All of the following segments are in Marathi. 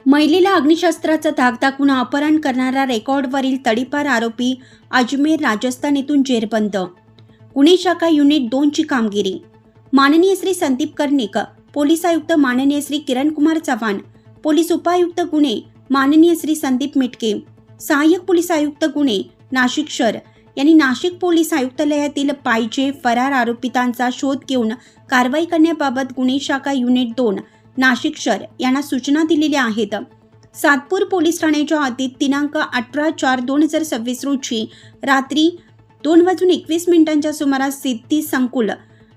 महिलेला अग्निशस्त्राचा धाक दाखवून अपहरण करणारा रेकॉर्डवरील तडीपार आरोपी अजमेर राजस्थान येथून जेरबंद. गुन्हे शाखा युनिट 2 ची कामगिरी. माननीय श्री संदीप कर्णिक, पोलीस आयुक्त माननीय श्री किरण कुमार चव्हाण, पोलीस उपायुक्त गुन्हे माननीय श्री संदीप मिटके, सहाय्यक पोलीस आयुक्त गुन्हे नाशिक शहर यांनी नाशिक पोलीस आयुक्तालयातील पाहिजे फरार आरोपितांचा शोध घेऊन कारवाई करण्याबाबत गुन्हे शाखा युनिट 2 नाशिक शहर यांना सूचना दिलेल्या आहेत. सातपूर पोलीस ठाण्याच्या हद्दीत दिनांक 18/4/2026 रोजी रात्री 2:21 सुमारास सिद्धी संकुल,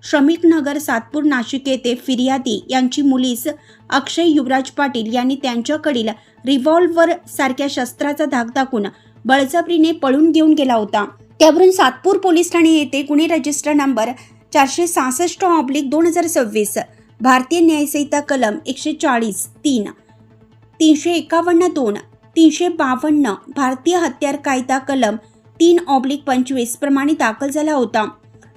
श्रमिक नगर, सातपूर, नाशिक येथे फिर्यादी यांची मुलीस अक्षय युवराज पाटील यांनी त्यांच्याकडील रिव्हॉल्व्हर सारख्या शस्त्राचा धाक दाखवून बळजबरीने पळून घेऊन गेला होता. त्यावरून सातपूर पोलीस ठाणे येथे गुन्हे रजिस्टर नंबर 466/2026, भारतीय न्यायसंहिता कलम 140(3), 351(2), 352, भारतीय हत्यार कायदा कलम 3/25 प्रमाणे दाखल झाला होता.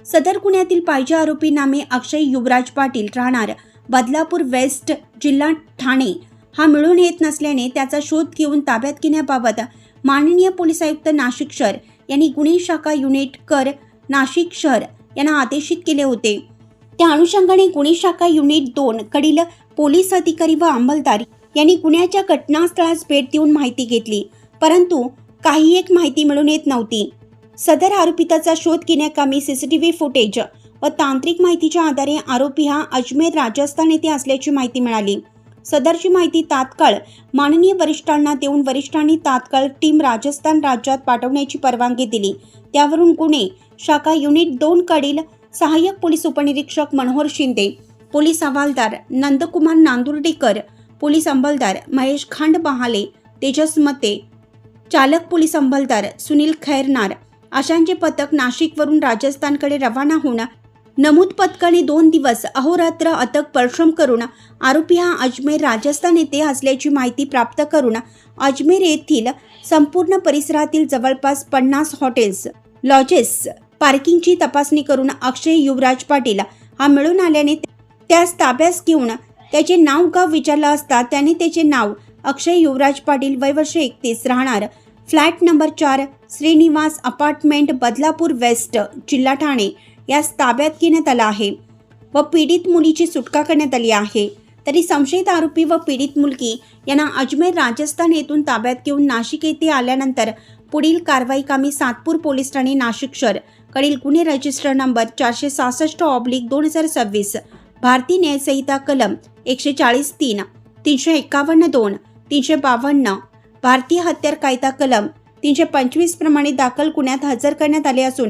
सदर गुन्ह्यातील पाहिजे आरोपी नामे अक्षय युवराज पाटील, राहणार बदलापूर वेस्ट, जिल्हा ठाणे हा मिळून येत नसल्याने त्याचा शोध घेऊन ताब्यात घेण्याबाबत माननीय पोलीस आयुक्त नाशिक शहर यांनी गुन्हे शाखा युनिट कर नाशिक शहर यांना आदेशित केले होते. त्या अनुषंगाने गुन्हे शाखा युनिट 2 कडील पोलीस अधिकारी व अंमलदार यांनी गुन्ह्याच्या घटनास्थळास भेट देऊन माहिती घेतली, परंतु काही एक माहिती मिळून येत नव्हती. सदर आरोपिताचा शोध घेण्याकामी सीसीटीव्ही फुटेज व तांत्रिक माहितीच्या आधारे आरोपी हा अजमेर राजस्थान येथे असल्याची माहिती मिळाली. सदरची माहिती तात्काळ माननीय वरिष्ठांना देऊन वरिष्ठांनी तात्काळ टीम राजस्थान राज्यात पाठवण्याची परवानगी दिली. त्यावरून गुन्हे शाखा युनिट 2 कडील सहाय्यक पोलीस उपनिरीक्षक मनोहर शिंदे, पोलीस हवालदार नंदकुमार नांदुर्डीकर, पोलीस अंमलदार महेश खांड बहाले, तेजस मते, चालक पोलीस अंमलदार सुनील खैरनार अशांचे पथक नाशिकवरून राजस्थानकडे रवाना होऊन नमूद पथकाने 2 दिवस अहोरात्र अथक परिश्रम करून आरोपी हा अजमेर राजस्थान येथे असल्याची माहिती प्राप्त करून अजमेर येथील संपूर्ण परिसरातील जवळपास 50 हॉटेल्स, लॉजेस, पार्किंगची तपासणी करून अक्षय युवराज पाटील हा मिळून आल्याने त्यास ताब्यास घेऊन त्याचे नाव गाव विचारलं असता त्याने त्याचे नाव अक्षय युवराज पाटील, वय वर्ष 31, राहणार flat number 4, Shrinivas apartment, Badlapur west, जिल्हा ठाणे यास ताब्यात घेण्यात आला आहे व पीडित मुलीची सुटका करण्यात आली आहे. तरी संशयित आरोपी व पीडित मुलगी यांना अजमेर राजस्थान येथून ताब्यात घेऊन नाशिक येथे आल्यानंतर पुढील कारवाई कामी सातपूर पोलीस ठाणे नाशिक शहर कडील गुन्हे रजिस्टर नंबर 466/2026, भारतीय न्यायसंहिता कलम 140(3), 351(2), 352, भारतीय हत्यार कायदा कलम 325 प्रमाणे दाखल गुन्ह्यात हजर करण्यात आले असून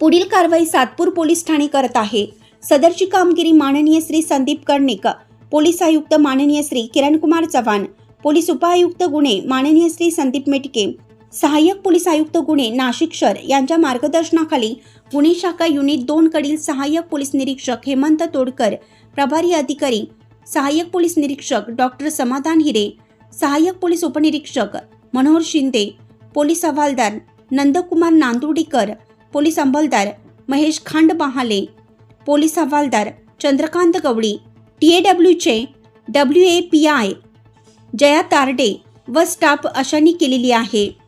पुढील कारवाई सातपूर पोलीस ठाणे करत आहे. सदरची कामगिरी माननीय श्री संदीप कर्णिक, पोलीस आयुक्त माननीय श्री किरण कुमार चव्हाण, पोलीस उपायुक्त गुन्हे माननीय श्री संदीप मिटके, सहाय्यक पोलीस आयुक्त गुन्हे नाशिक शहर यांच्या मार्गदर्शनाखाली गुन्हे शाखा युनिट 2 कडील सहाय्यक पोलीस निरीक्षक हेमंत तोडकर, प्रभारी अधिकारी सहाय्यक पोलीस निरीक्षक डॉक्टर समाधान हिरे, सहाय्यक पोलीस उपनिरीक्षक मनोहर शिंदे, पोलीस हवालदार नंदकुमार नांदुर्डीकर, पोलीस अंमलदार महेश खांड बहाले, पोलीस हवालदार चंद्रकांत गवळी, TAWचे WAPI जया तारडे व स्टाफ अशांनी केलेली आहे.